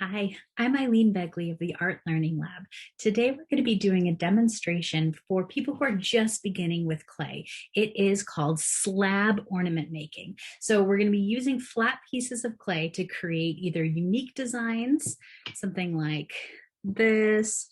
Hi, I'm Eileen Begley of the Art Learning Lab. Today we're going to be doing a demonstration for people who are just beginning with clay. It is called slab ornament making. So we're going to be using flat pieces of clay to create either unique designs, something like this,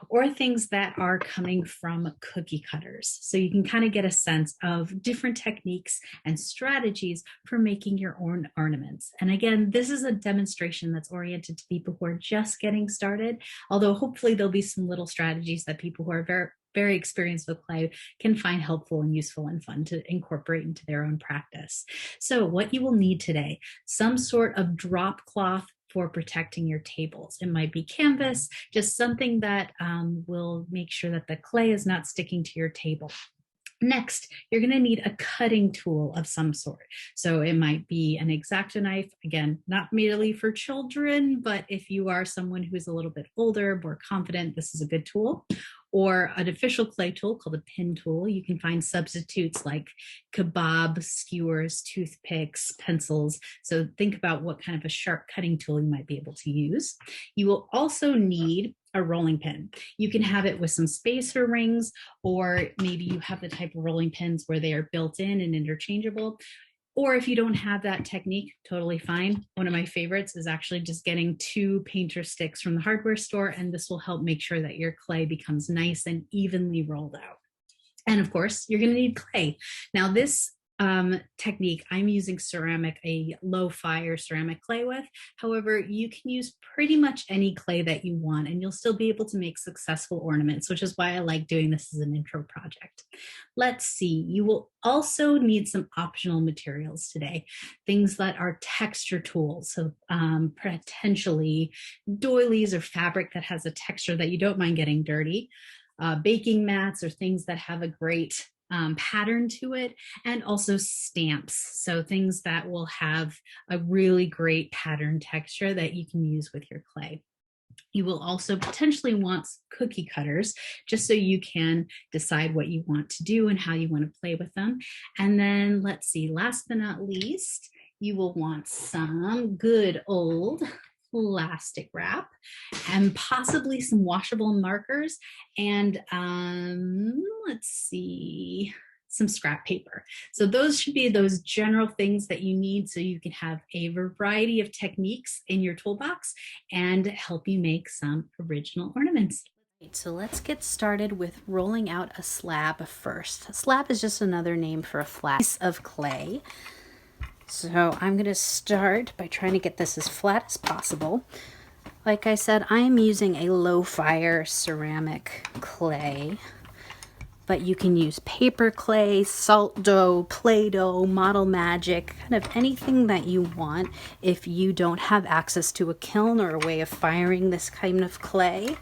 or things that are coming from cookie cutters. So you can kind of get a sense of different techniques and strategies for making your own ornaments. And again, this is a demonstration that's oriented to people who are just getting started, although hopefully there'll be some little strategies that people who are very experienced with clay can find helpful and useful and fun to incorporate into their own practice. So what you will need today, some sort of drop cloth for protecting your tables. It might be canvas, just something that will make sure that the clay is not sticking to your table. Next, you're going to need a cutting tool of some sort. So it might be an X-Acto knife, again, not merely for children, but if you are someone who's a little bit older, more confident, this is a good tool. Or an official clay tool called a pin tool. You can find substitutes like kebab skewers, toothpicks, pencils. So think about what kind of a sharp cutting tool you might be able to use. You will also need a rolling pin. You can have it with some spacer rings, or maybe you have the type of rolling pins where they are built in and interchangeable. Or if you don't have that technique, totally fine. One of my favorites is actually just getting 2 painter sticks from the hardware store, and this will help make sure that your clay becomes nice and evenly rolled out. And of course, you're going to need clay. Now, this technique, I'm using ceramic, a low fire ceramic clay with. However, you can use pretty much any clay that you want, and you'll still be able to make successful ornaments, which is why I like doing this as an intro project. Let's see, you will also need some optional materials today, things that are texture tools. So potentially doilies or fabric that has a texture that you don't mind getting dirty, baking mats or things that have a great pattern to it, and also stamps. So things that will have a really great pattern texture that you can use with your clay. You will also potentially want cookie cutters, just so you can decide what you want to do and how you want to play with them. And then let's see, last but not least, you will want some good old plastic wrap and possibly some washable markers and let's see, some scrap paper. So those should be those general things that you need so you can have a variety of techniques in your toolbox and help you make some original ornaments. So let's get started with rolling out a slab first. A slab is just another name for a flat piece of clay. So I'm going to start by trying to get this as flat as possible. Like I said, I'm using a low fire ceramic clay, but you can use paper clay, salt dough, Play-Doh, Model Magic, kind of anything that you want if you don't have access to a kiln or a way of firing this kind of clay.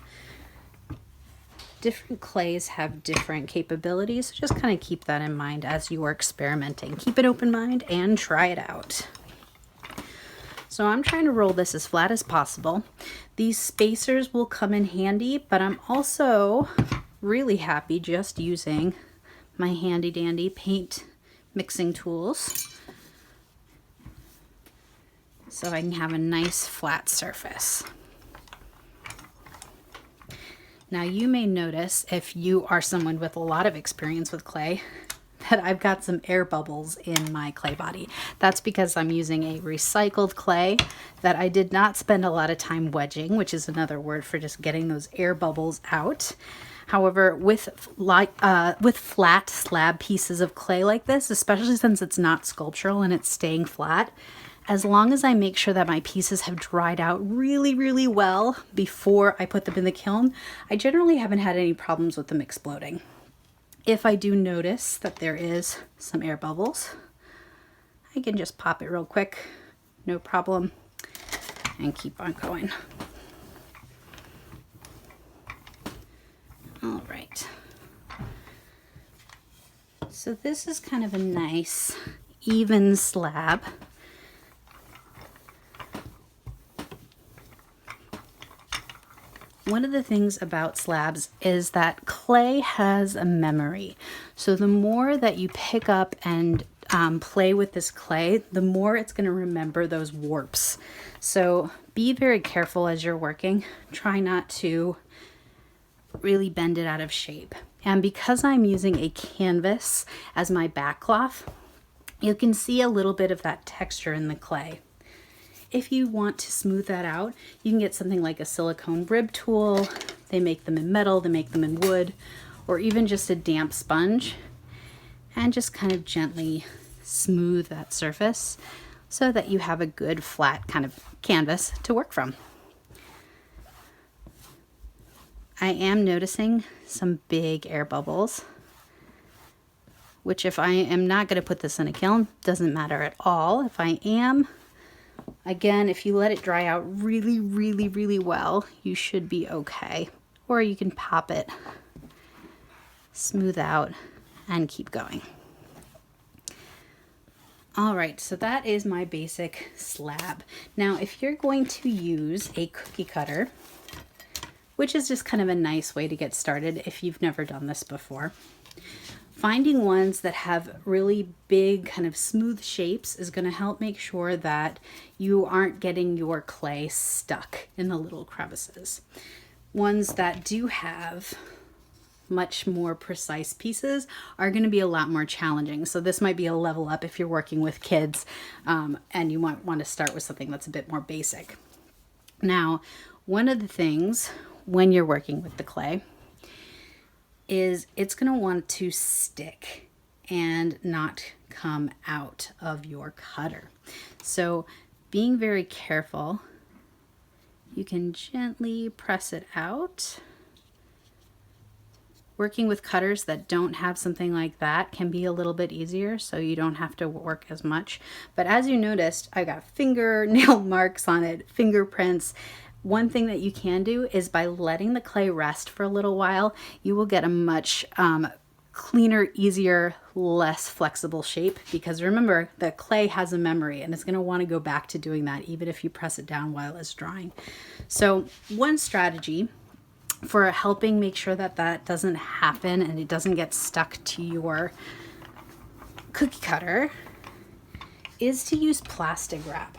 Different clays have different capabilities, so just kind of keep that in mind as you are experimenting. Keep an open mind and try it out. So I'm trying to roll this as flat as possible. These spacers will come in handy, but I'm also really happy just using my handy dandy paint mixing tools so I can have a nice flat surface. Now you may notice, if you are someone with a lot of experience with clay, that I've got some air bubbles in my clay body. That's because I'm using a recycled clay that I did not spend a lot of time wedging, which is another word for just getting those air bubbles out. However, with flat slab pieces of clay like this, especially since it's not sculptural and it's staying flat, as long as I make sure that my pieces have dried out really, really well before I put them in the kiln, I generally haven't had any problems with them exploding. If I do notice that there is some air bubbles, I can just pop it real quick, no problem, and keep on going. All right. So this is kind of a nice, even slab. One of the things about slabs is that clay has a memory. So the more that you pick up and play with this clay, the more it's going to remember those warps. So be very careful as you're working. Try not to really bend it out of shape. And because I'm using a canvas as my back cloth, you can see a little bit of that texture in the clay. If you want to smooth that out, you can get something like a silicone rib tool. They make them in metal, they make them in wood, or even just a damp sponge, and just kind of gently smooth that surface so that you have a good flat kind of canvas to work from. I am noticing some big air bubbles, which if I am not going to put this in a kiln, doesn't matter at all. If I am, again, if you let it dry out really, really, really well, you should be okay. Or you can pop it, smooth out, and keep going. All right, so that is my basic slab. Now, if you're going to use a cookie cutter, which is just kind of a nice way to get started if you've never done this before, finding ones that have really big kind of smooth shapes is going to help make sure that you aren't getting your clay stuck in the little crevices. Ones that do have much more precise pieces are going to be a lot more challenging. So this might be a level up if you're working with kids and you might want to start with something that's a bit more basic. Now, one of the things when you're working with the clay is it's going to want to stick and not come out of your cutter. So being very careful, you can gently press it out. Working with cutters that don't have something like that can be a little bit easier, so you don't have to work as much. But as you noticed, I got fingernail marks on it, fingerprints. One thing that you can do is by letting the clay rest for a little while, you will get a much cleaner, easier, less flexible shape, because remember, the clay has a memory and it's going to want to go back to doing that even if you press it down while it's drying. So one strategy for helping make sure that that doesn't happen and it doesn't get stuck to your cookie cutter is to use plastic wrap.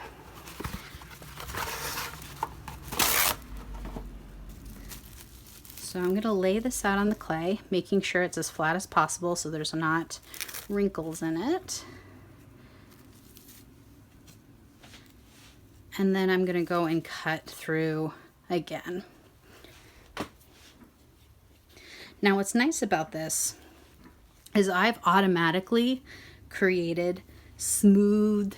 So I'm going to lay this out on the clay, making sure it's as flat as possible so there's not wrinkles in it. And then I'm going to go and cut through again. Now what's nice about this is I've automatically created smooth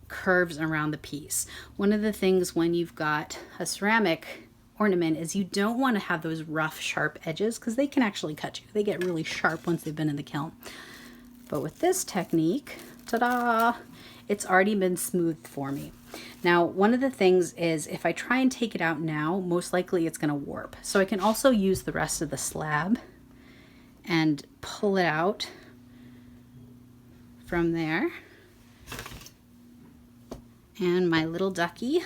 curves around the piece. One of the things when you've got a ceramic ornament is you don't want to have those rough, sharp edges because they can actually cut you. They get really sharp once they've been in the kiln. But with this technique, ta-da, it's already been smoothed for me. Now, one of the things is if I try and take it out now, most likely it's going to warp. So I can also use the rest of the slab and pull it out from there. And my little ducky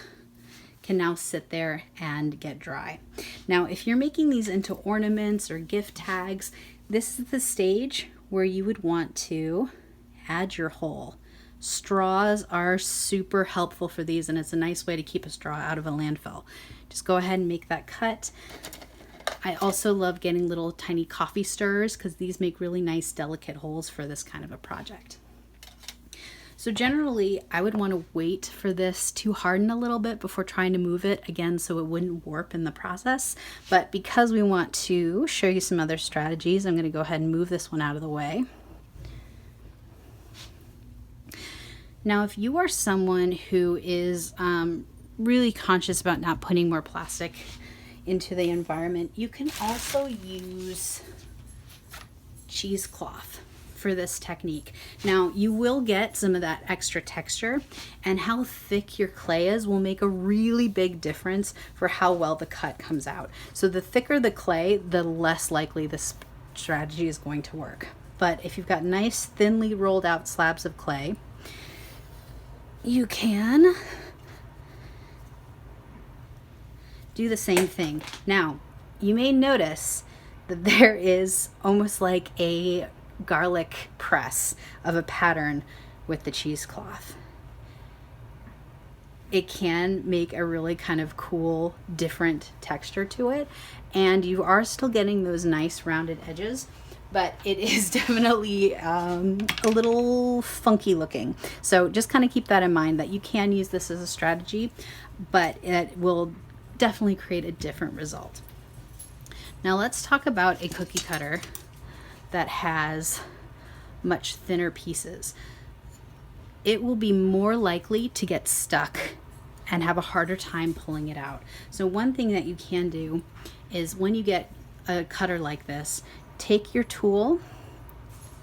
can now sit there and get dry. Now, if you're making these into ornaments or gift tags, this is the stage where you would want to add your hole. Straws are super helpful for these, and it's a nice way to keep a straw out of a landfill. Just go ahead and make that cut. I also love getting little tiny coffee stirrers because these make really nice delicate holes for this kind of a project. So generally, I would want to wait for this to harden a little bit before trying to move it again so it wouldn't warp in the process. But because we want to show you some other strategies, I'm going to go ahead and move this one out of the way. Now, if you are someone who is really conscious about not putting more plastic into the environment, you can also use cheesecloth for this technique. Now, you will get some of that extra texture, and how thick your clay is will make a really big difference for how well the cut comes out. So the thicker the clay, the less likely this strategy is going to work. But if you've got nice, thinly rolled out slabs of clay, you can do the same thing. Now, you may notice that there is almost like a garlic press of a pattern with the cheesecloth. It can make a really kind of cool, different texture to it. And you are still getting those nice rounded edges, but it is definitely a little funky looking. So just kind of keep that in mind, that you can use this as a strategy, but it will definitely create a different result. Now let's talk about a cookie cutter that has much thinner pieces. It will be more likely to get stuck and have a harder time pulling it out. So one thing that you can do is, when you get a cutter like this, take your tool,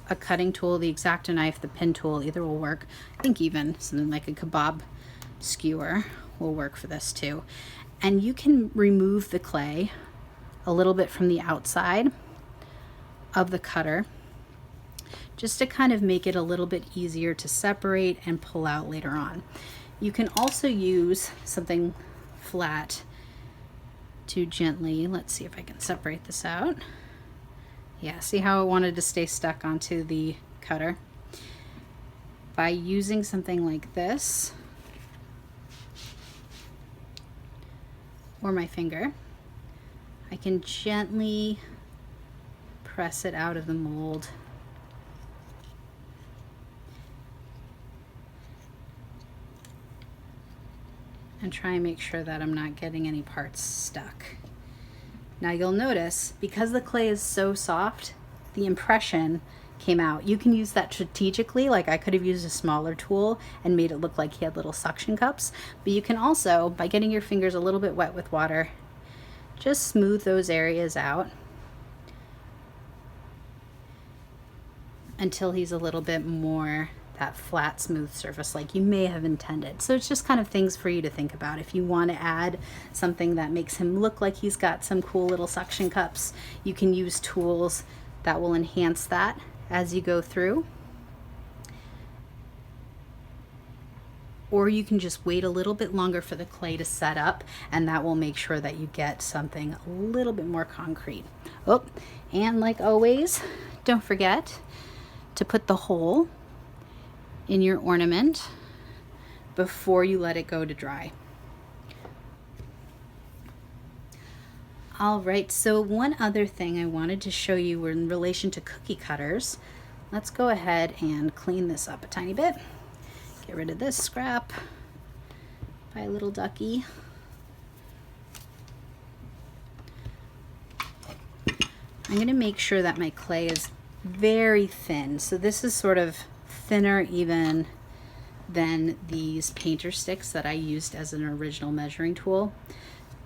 a cutting tool, the X-Acto knife, the pin tool, either will work. I think even something like a kebab skewer will work for this too. And you can remove the clay a little bit from the outside of the cutter, just to kind of make it a little bit easier to separate and pull out later on. You can also use something flat to gently, let's see if I can separate this out. Yeah, see how it wanted to stay stuck onto the cutter? By using something like this, or my finger, I can gently press it out of the mold. And try and make sure that I'm not getting any parts stuck. Now you'll notice, because the clay is so soft, the impression came out. You can use that strategically, like I could have used a smaller tool and made it look like he had little suction cups. But you can also, by getting your fingers a little bit wet with water, just smooth those areas out until he's a little bit more that flat, smooth surface like you may have intended. So it's just kind of things for you to think about. If you want to add something that makes him look like he's got some cool little suction cups, you can use tools that will enhance that as you go through. Or you can just wait a little bit longer for the clay to set up, and that will make sure that you get something a little bit more concrete. Oh, and like always, don't forget to put the hole in your ornament before you let it go to dry. All right, so one other thing I wanted to show you in relation to cookie cutters. Let's go ahead and clean this up a tiny bit. Get rid of this scrap by little ducky. I'm going to make sure that my clay is very thin. So this is sort of thinner even than these painter sticks that I used as an original measuring tool.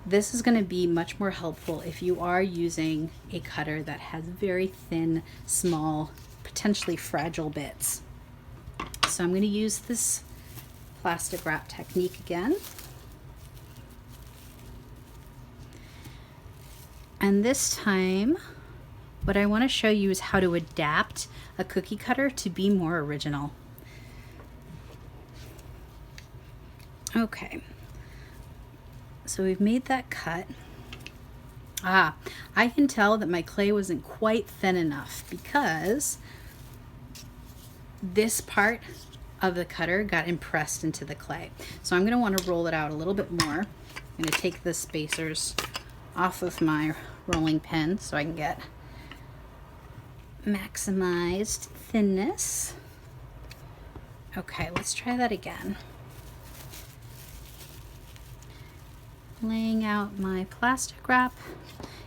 This is going to be much more helpful if you are using a cutter that has very thin, small, potentially fragile bits. So I'm going to use this plastic wrap technique again. And this time, what I want to show you is how to adapt a cookie cutter to be more original. Okay, so we've made that cut. I can tell that my clay wasn't quite thin enough because this part of the cutter got impressed into the clay. So I'm going to want to roll it out a little bit more. I'm going to take the spacers off of my rolling pin so I can get maximized thinness. Okay, let's try that again. Laying out my plastic wrap.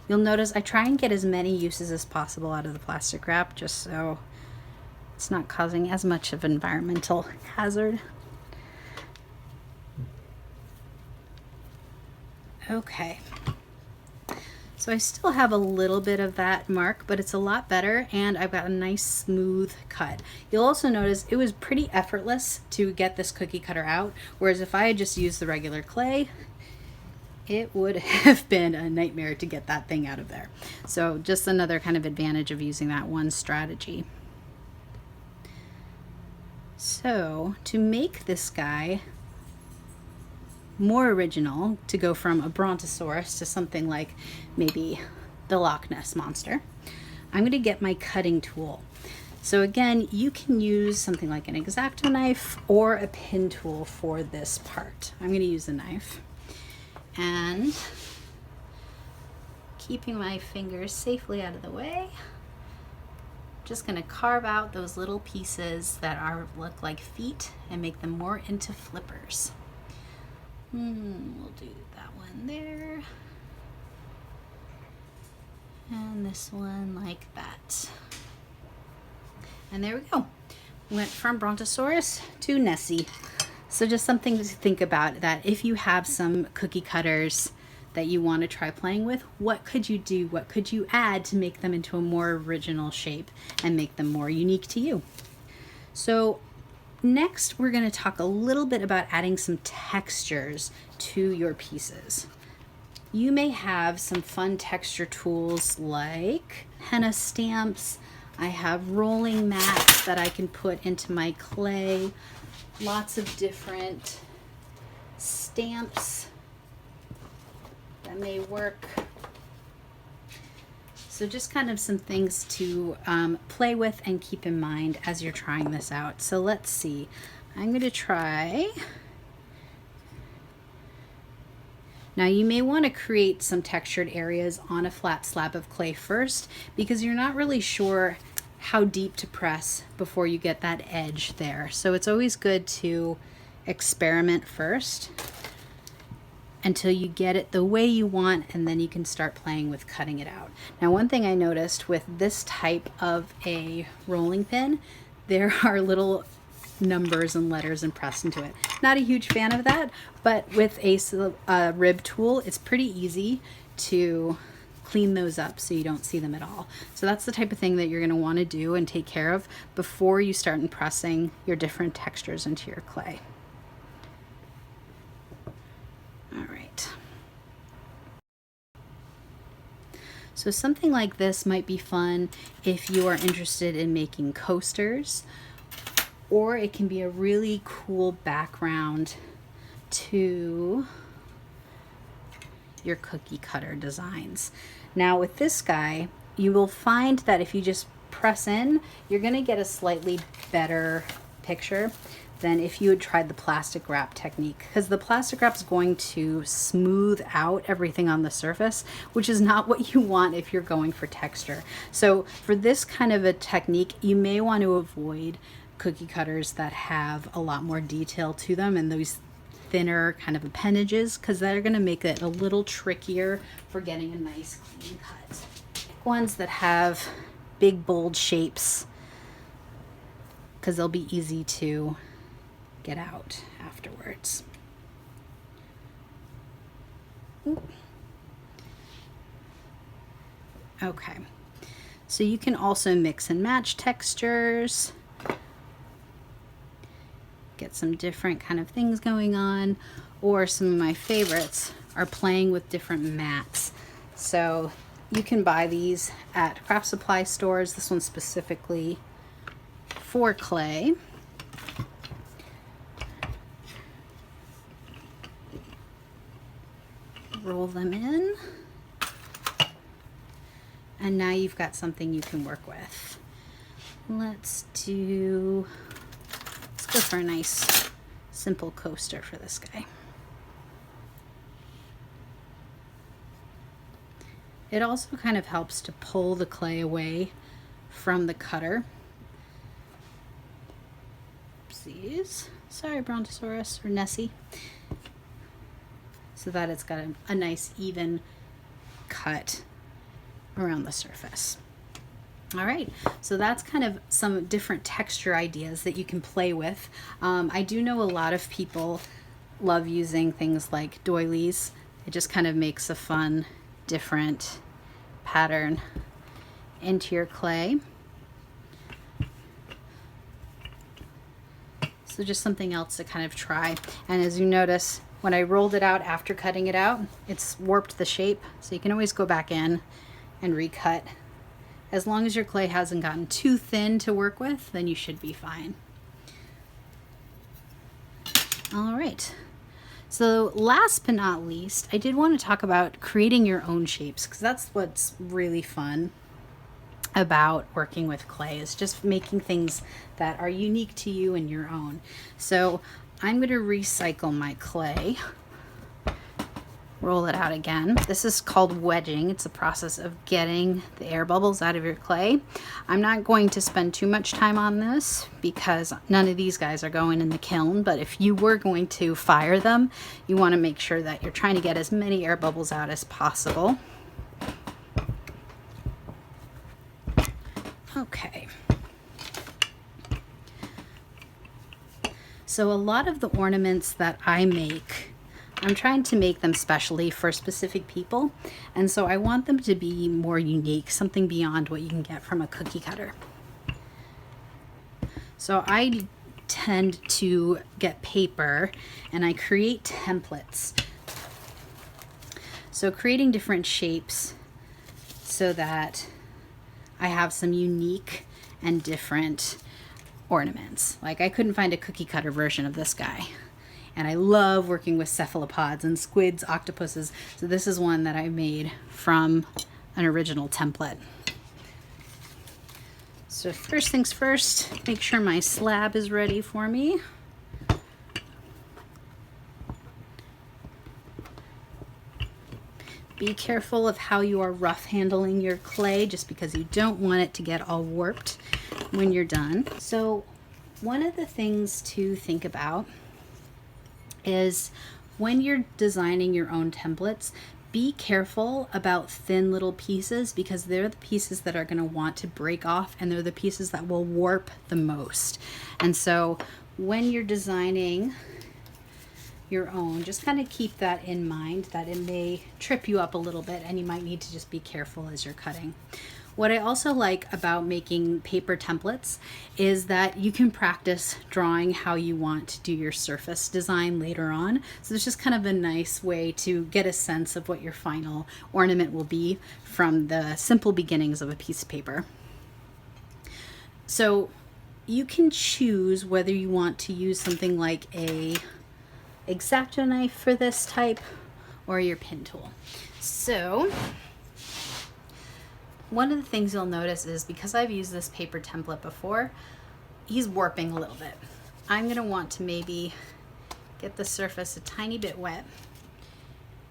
You'll notice I try and get as many uses as possible out of the plastic wrap, just so it's not causing as much of an environmental hazard. Okay. So I still have a little bit of that mark, but it's a lot better, and I've got a nice smooth cut. You'll also notice it was pretty effortless to get this cookie cutter out, whereas if I had just used the regular clay, it would have been a nightmare to get that thing out of there. So just another kind of advantage of using that one strategy. So to make this guy more original, to go from a brontosaurus to something like maybe the Loch Ness Monster, I'm going to get my cutting tool. So again, you can use something like an X-Acto knife or a pin tool for this part. I'm going to use a knife. And keeping my fingers safely out of the way, just going to carve out those little pieces that look like feet and make them more into flippers. We'll do that one there. And this one like that. And there we go. Went from Brontosaurus to Nessie. So just something to think about, that if you have some cookie cutters that you want to try playing with, what could you do? What could you add to make them into a more original shape and make them more unique to you? So next, we're going to talk a little bit about adding some textures to your pieces. You may have some fun texture tools like henna stamps. I have rolling mats that I can put into my clay. Lots of different stamps that may work. So just kind of some things to play with and keep in mind as you're trying this out. So let's see. I'm going to try. Now you may want to create some textured areas on a flat slab of clay first, because you're not really sure how deep to press before you get that edge there. So it's always good to experiment first until you get it the way you want, and then you can start playing with cutting it out. Now, one thing I noticed with this type of a rolling pin, there are little numbers and letters impressed into it. Not a huge fan of that, but with a rib tool, it's pretty easy to clean those up so you don't see them at all. So that's the type of thing that you're going to want to do and take care of before you start impressing your different textures into your clay. All right. So something like this might be fun if you are interested in making coasters, or it can be a really cool background to your cookie cutter designs. Now with this guy, you will find that if you just press in, you're going to get a slightly better picture than if you had tried the plastic wrap technique, because the plastic wrap is going to smooth out everything on the surface, which is not what you want if you're going for texture. So for this kind of a technique, you may want to avoid cookie cutters that have a lot more detail to them and those thinner kind of appendages, because they're going to make it a little trickier for getting a nice clean cut. Ones that have big bold shapes, because they'll be easy to get out afterwards. Ooh. Okay, so you can also mix and match textures, get some different kind of things going on, or some of my favorites are playing with different mats. So you can buy these at craft supply stores. This one's specifically for clay. Roll them in, and now you've got something you can work with. Let's go for a nice simple coaster for this guy. It also kind of helps to pull the clay away from the cutter. Oopsies. Sorry, Brontosaurus or Nessie. So that it's got a nice even cut around the surface. All right, so that's kind of some different texture ideas that you can play with. I do know a lot of people love using things like doilies. It just kind of makes a fun, different pattern into your clay. So just something else to kind of try. And as you notice, when I rolled it out after cutting it out, it's warped the shape. So you can always go back in and recut. As long as your clay hasn't gotten too thin to work with, then you should be fine. All right. So last but not least, I did want to talk about creating your own shapes, because that's what's really fun. about working with clay, is just making things that are unique to you and your own. So I'm going to recycle my clay, roll it out again. This is called wedging. It's a process of getting the air bubbles out of your clay. I'm not going to spend too much time on this because none of these guys are going in the kiln, but if you were going to fire them, you want to make sure that you're trying to get as many air bubbles out as possible. Okay. So a lot of the ornaments that I make, I'm trying to make them specially for specific people. And so I want them to be more unique, something beyond what you can get from a cookie cutter. So I tend to get paper and I create templates. So creating different shapes so that I have some unique and different ornaments. Like I couldn't find a cookie cutter version of this guy. And I love working with cephalopods and squids, octopuses. So this is one that I made from an original template. So first things first, make sure my slab is ready for me. Be careful of how you are rough handling your clay, just because you don't want it to get all warped when you're done. So one of the things to think about is when you're designing your own templates, be careful about thin little pieces, because they're the pieces that are going to want to break off, and they're the pieces that will warp the most. And so when you're designing your own, just kind of keep that in mind, that it may trip you up a little bit and you might need to just be careful as you're cutting. What I also like about making paper templates is that you can practice drawing how you want to do your surface design later on. So it's just kind of a nice way to get a sense of what your final ornament will be from the simple beginnings of a piece of paper. So you can choose whether you want to use something like a X-Acto knife for this type or your pin tool. So one of the things you'll notice is, because I've used this paper template before, he's warping a little bit. I'm going to want to maybe get the surface a tiny bit wet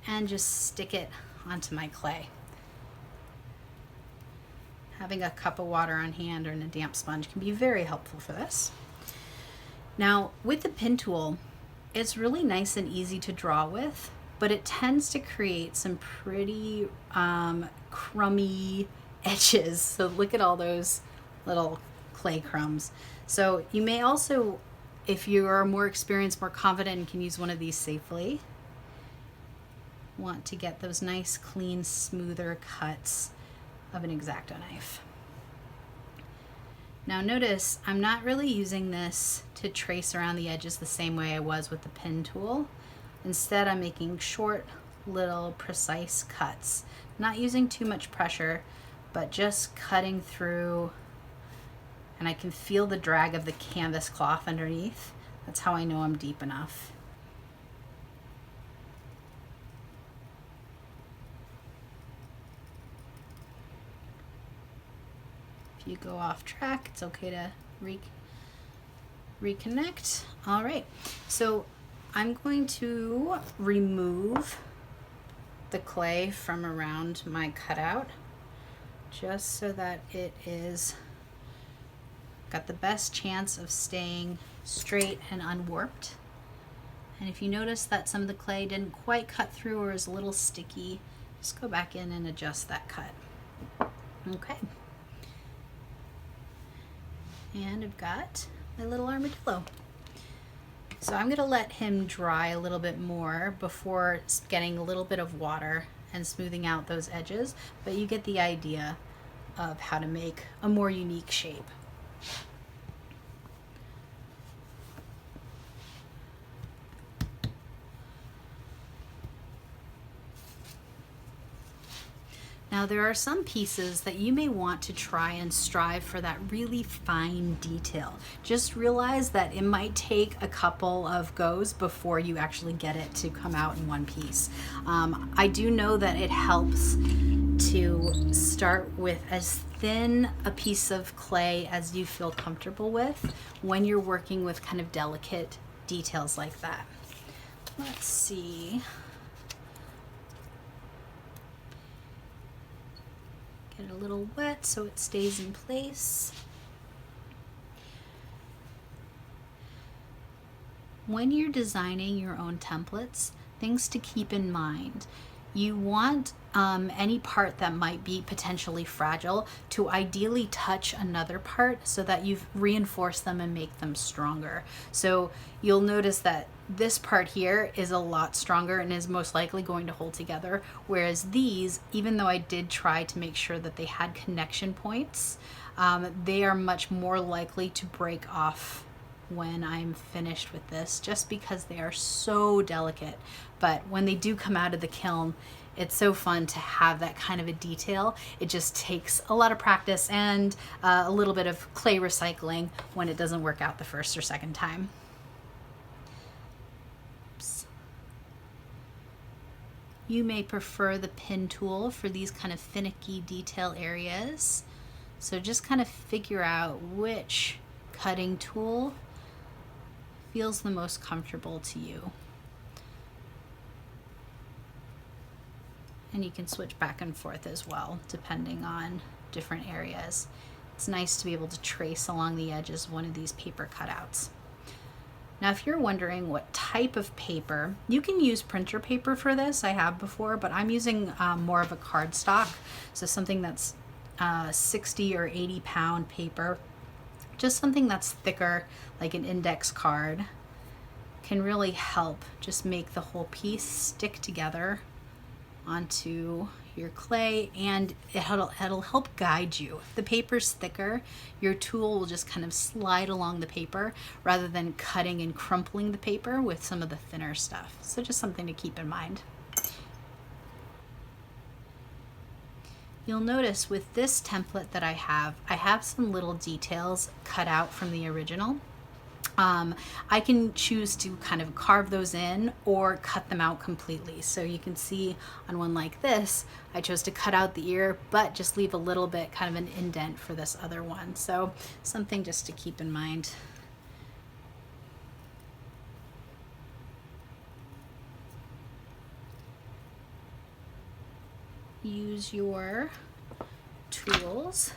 and just stick it onto my clay. Having a cup of water on hand or in a damp sponge can be very helpful for this. Now with the pin tool, it's really nice and easy to draw with, but it tends to create some pretty crummy edges. So look at all those little clay crumbs. So you may also, if you are more experienced, more confident, and can use one of these safely, want to get those nice, clean, smoother cuts of an X-Acto knife. Now notice I'm not really using this to trace around the edges the same way I was with the pin tool. Instead, I'm making short, little, precise cuts. Not using too much pressure, but just cutting through, and I can feel the drag of the canvas cloth underneath. That's how I know I'm deep enough. If you go off track, it's okay to reconnect. All right, so I'm going to remove the clay from around my cutout, just so that it is got the best chance of staying straight and unwarped. And if you notice that some of the clay didn't quite cut through or is a little sticky, just go back in and adjust that cut. Okay. And I've got my little armadillo. So I'm going to let him dry a little bit more before getting a little bit of water and smoothing out those edges, but you get the idea of how to make a more unique shape. Now there are some pieces that you may want to try and strive for that really fine detail. Just realize that it might take a couple of goes before you actually get it to come out in one piece. I do know that it helps to start with as thin a piece of clay as you feel comfortable with when you're working with kind of delicate details like that. Let's see. Get it a little wet so it stays in place. When you're designing your own templates, things to keep in mind. You want any part that might be potentially fragile to ideally touch another part so that you've reinforced them and make them stronger. So you'll notice that this part here is a lot stronger and is most likely going to hold together, whereas these, even though I did try to make sure that they had connection points, they are much more likely to break off when I'm finished with this, just because they are so delicate. But when they do come out of the kiln, it's so fun to have that kind of a detail. It just takes a lot of practice and a little bit of clay recycling when it doesn't work out the first or second time. Oops. You may prefer the pin tool for these kind of finicky detail areas. So just kind of figure out which cutting tool feels the most comfortable to you. And you can switch back and forth as well, depending on different areas. It's nice to be able to trace along the edges of one of these paper cutouts. Now, if you're wondering what type of paper, you can use printer paper for this. I have before, but I'm using more of a cardstock. So something that's 60 or 80 pound paper. Just something that's thicker, like an index card, can really help just make the whole piece stick together onto your clay, and it'll help guide you. If the paper's thicker, your tool will just kind of slide along the paper rather than cutting and crumpling the paper with some of the thinner stuff. So just something to keep in mind. You'll notice with this template that I have some little details cut out from the original. I can choose to kind of carve those in or cut them out completely. So you can see on one like this, I chose to cut out the ear, but just leave a little bit kind of an indent for this other one. So something just to keep in mind. Use your tools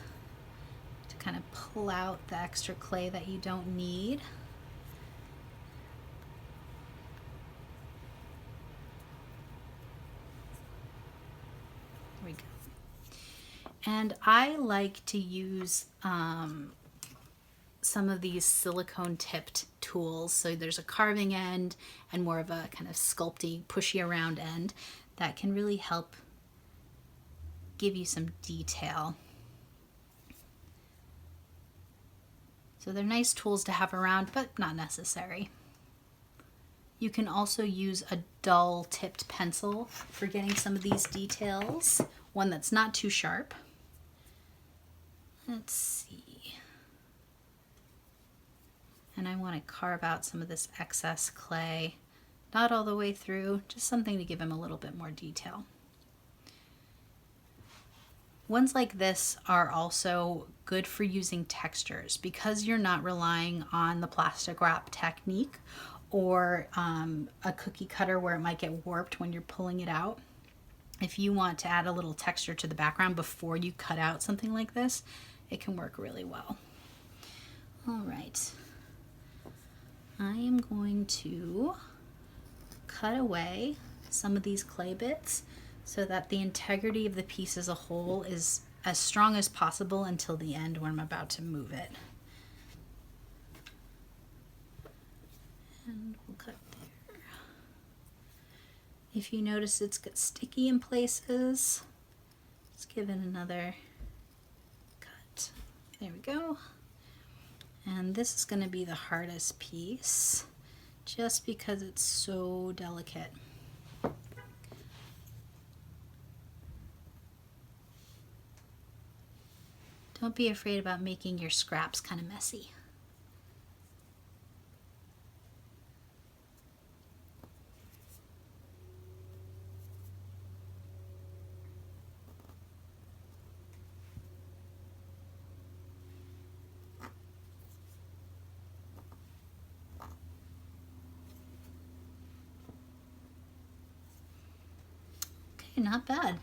to kind of pull out the extra clay that you don't need. There we go. And I like to use some of these silicone tipped tools. So there's a carving end and more of a kind of sculpty, pushy around end that can really help give you some detail. So they're nice tools to have around, but not necessary. You can also use a dull tipped pencil for getting some of these details, one that's not too sharp. Let's see. And I want to carve out some of this excess clay, not all the way through, just something to give him a little bit more detail. Ones like this are also good for using textures because you're not relying on the plastic wrap technique or a cookie cutter where it might get warped when you're pulling it out. If you want to add a little texture to the background before you cut out something like this, it can work really well. All right, I am going to cut away some of these clay bits so that the integrity of the piece as a whole is as strong as possible until the end when I'm about to move it. And we'll cut there. If you notice it's got sticky in places, let's give it another cut. There we go. And this is going to be the hardest piece just because it's so delicate. Don't be afraid about making your scraps kind of messy. Okay, not bad.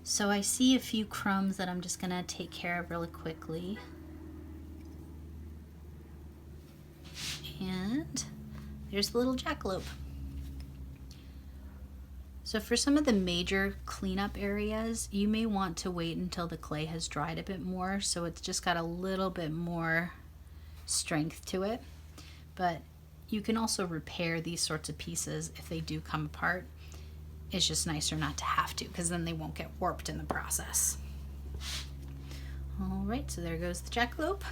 So I see a few crumbs that I'm just gonna take care of really quickly. And there's the little jackalope. So for some of the major cleanup areas, you may want to wait until the clay has dried a bit more, so it's just got a little bit more strength to it. But you can also repair these sorts of pieces if they do come apart. It's just nicer not to have to, because then they won't get warped in the process. All right, so there goes the jackalope.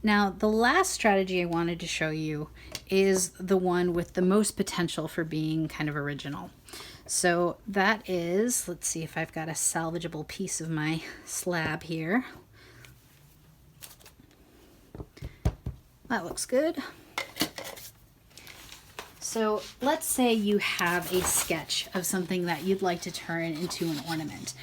Now, the last strategy I wanted to show you is the one with the most potential for being kind of original. So that is, let's see if I've got a salvageable piece of my slab here. That looks good. So let's say you have a sketch of something that you'd like to turn into an ornament.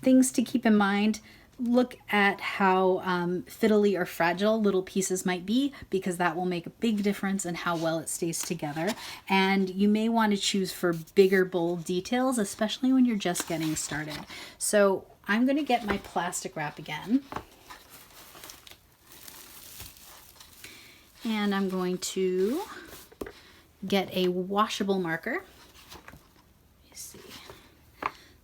Things to keep in mind: look at how fiddly or fragile little pieces might be, because that will make a big difference in how well it stays together. And you may want to choose for bigger, bold details, especially when you're just getting started. So I'm going to get my plastic wrap again. And I'm going to get a washable marker. Let's see.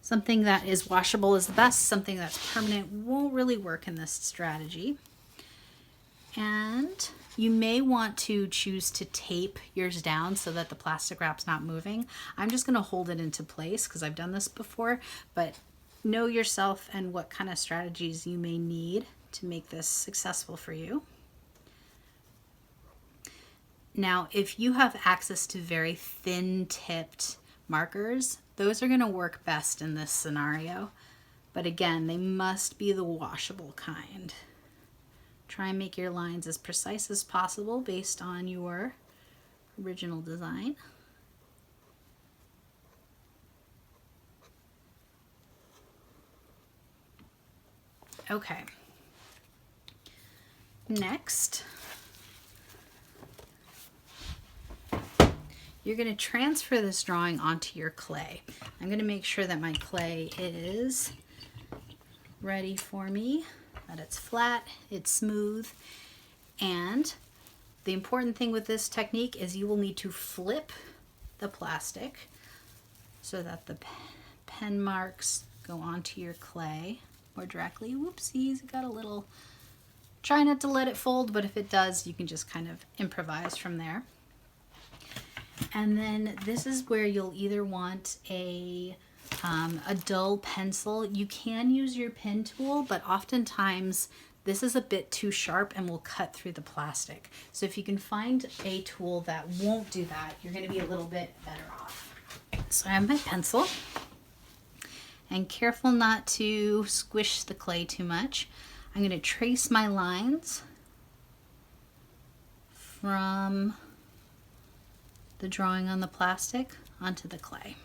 Something that is washable is the best. Something that's permanent won't really work in this strategy. And you may want to choose to tape yours down so that the plastic wrap's not moving. I'm just going to hold it into place because I've done this before, but know yourself and what kind of strategies you may need to make this successful for you. Now, if you have access to very thin-tipped markers, those are going to work best in this scenario. But again, they must be the washable kind. Try and make your lines as precise as possible based on your original design. Okay. Next, you're going to transfer this drawing onto your clay. I'm going to make sure that my clay is ready for me, that it's flat, it's smooth. And the important thing with this technique is you will need to flip the plastic so that the pen marks go onto your clay more directly. Whoopsies, it got a little... Try not to let it fold, but if it does, you can just kind of improvise from there. And then this is where you'll either want a dull pencil. You can use your pen tool, but oftentimes this is a bit too sharp and will cut through the plastic. So if you can find a tool that won't do that, you're going to be a little bit better off. So I have my pencil, and careful not to squish the clay too much. I'm going to trace my lines from the drawing on the plastic onto the clay.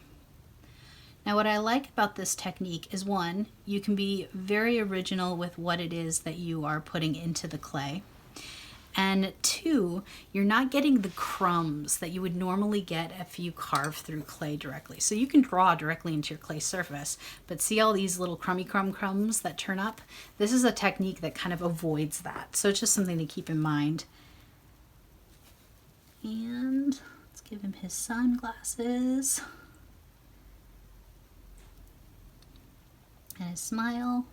Now, what I like about this technique is, one, you can be very original with what it is that you are putting into the clay. And two, you're not getting the crumbs that you would normally get if you carve through clay directly. So you can draw directly into your clay surface, but see all these little crumbs that turn up? This is a technique that kind of avoids that. So it's just something to keep in mind. And let's give him his sunglasses and his smile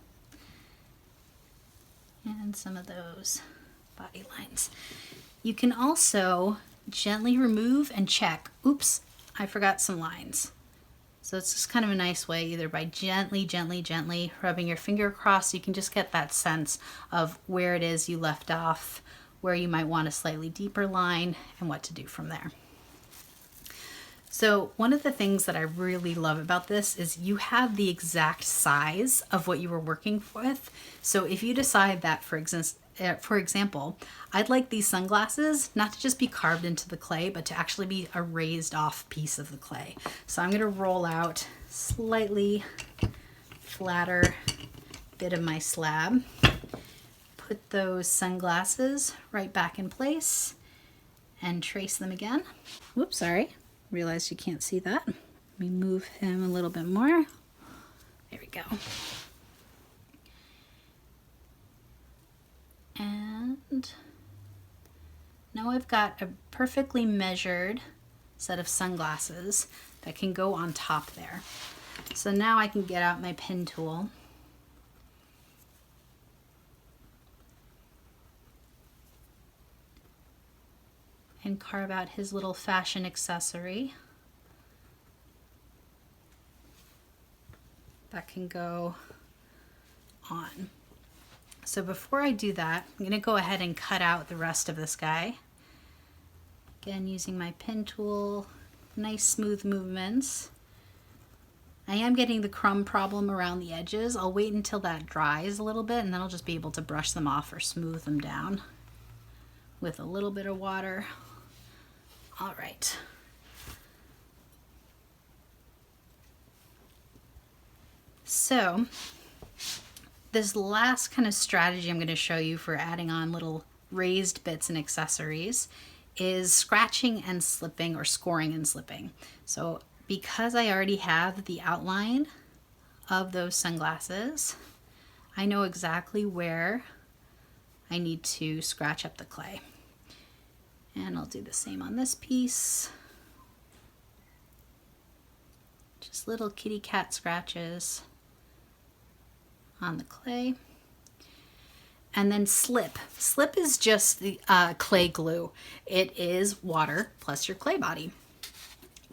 and some of those body lines. You can also gently remove and check, oops, I forgot some lines. So it's just kind of a nice way, either by gently rubbing your finger across, you can just get that sense of where it is you left off, where you might want a slightly deeper line, and what to do from there. So one of the things that I really love about this is you have the exact size of what you were working with. So if you decide that, for example, I'd like these sunglasses not to just be carved into the clay, but to actually be a raised off piece of the clay. So I'm going to roll out slightly flatter bit of my slab, put those sunglasses right back in place, and trace them again. Whoops, sorry. Realized you can't see that. Let me move him a little bit more. There we go. And now I've got a perfectly measured set of sunglasses that can go on top there. So now I can get out my pin tool and carve out his little fashion accessory that can go on. So before I do that, I'm going to go ahead and cut out the rest of this guy. Again, using my pin tool, nice smooth movements. I am getting the crumb problem around the edges. I'll wait until that dries a little bit and then I'll just be able to brush them off or smooth them down with a little bit of water. All right. So this last kind of strategy I'm going to show you for adding on little raised bits and accessories is scratching and slipping, or scoring and slipping. So because I already have the outline of those sunglasses, I know exactly where I need to scratch up the clay. And I'll do the same on this piece. Just little kitty cat scratches on the clay. And then slip. Slip is just the clay glue. It is water plus your clay body.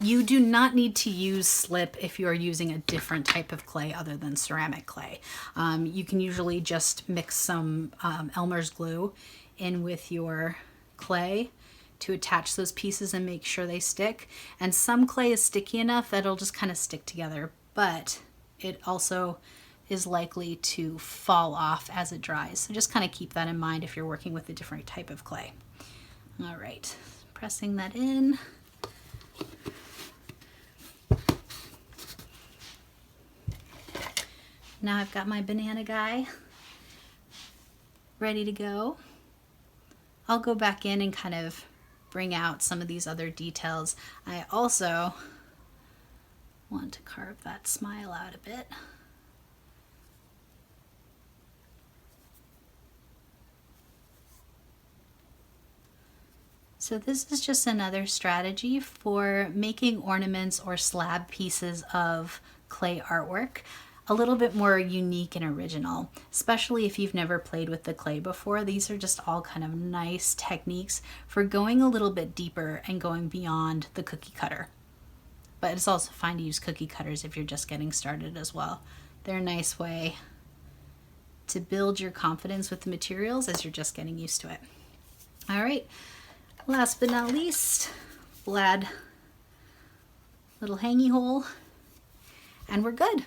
You do not need to use slip if you are using a different type of clay other than ceramic clay. You can usually just mix some Elmer's glue in with your clay to attach those pieces and make sure they stick. And some clay is sticky enough that it'll just kind of stick together, but it also is likely to fall off as it dries. So just kind of keep that in mind if you're working with a different type of clay. All right, pressing that in. Now I've got my banana guy ready to go. I'll go back in and kind of bring out some of these other details. I also want to carve that smile out a bit. So this is just another strategy for making ornaments or slab pieces of clay artwork a little bit more unique and original, especially if you've never played with the clay before. These are just all kind of nice techniques for going a little bit deeper and going beyond the cookie cutter. But it's also fine to use cookie cutters if you're just getting started as well. They're a nice way to build your confidence with the materials as you're just getting used to it. All right, last but not least, we'll add a little hangy hole and we're good.